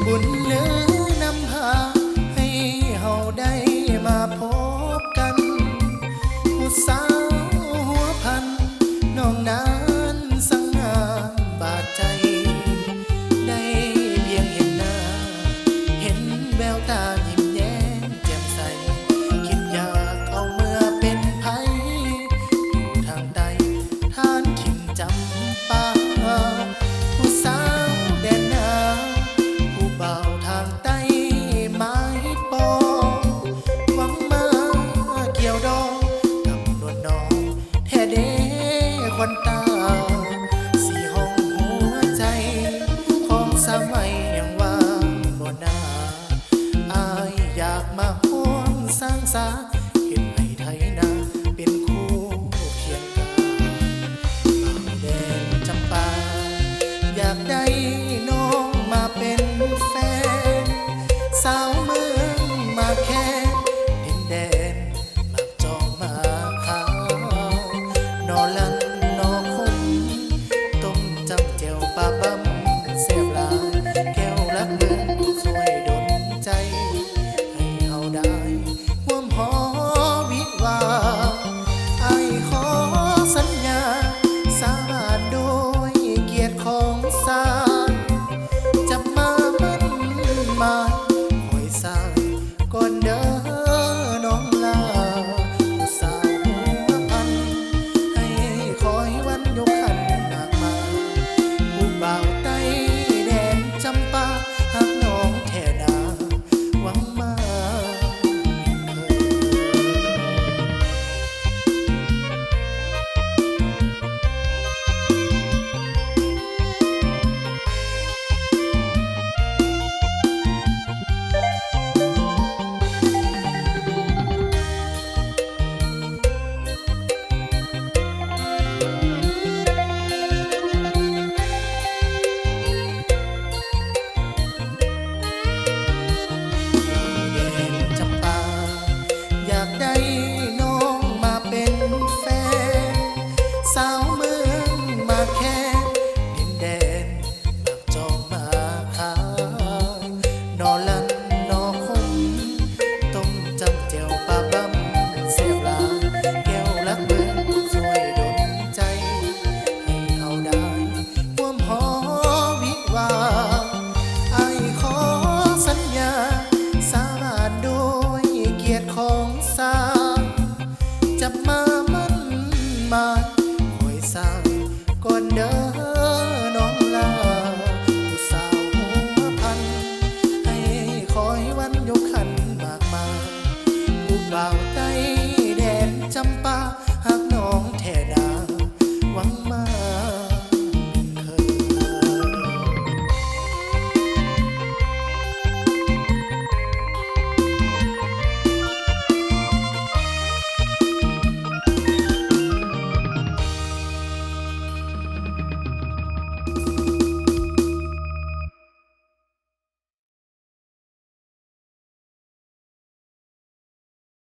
บุญเหลือนำพาให้เฮาได้มาพบกันผู้สาวหัวพันน้องนั้นสังงามบาดใจได้เพียงเห็นหน้าเห็นแววตายิ้มแย้มแจ่มใสคิดอยากเอาเมื่อเป็นไผอยู่ทางใดท่านถิ่นจำปาผู้สาวแดนหนาวผู้บ่าวทางใต้ไม้ปอหวังมาเกี่ยวดองกับนวลน้องแท้เด้ควันตาสีห้องหัวใจของสามัยยังว่างบ่นาอายอยากมาห่วงสร้างสาเห็นให้ไทยนาเป็นคู่เคียงกันบ่าวแดนจำปาอยากได้น้องมาเป็นแฟนสาวเมืองมาแค่ดินแดนมักจองมาขาว นอลันนอคมต้มจำเจียวปลาบัมเสียบลาแก้วรักเมือง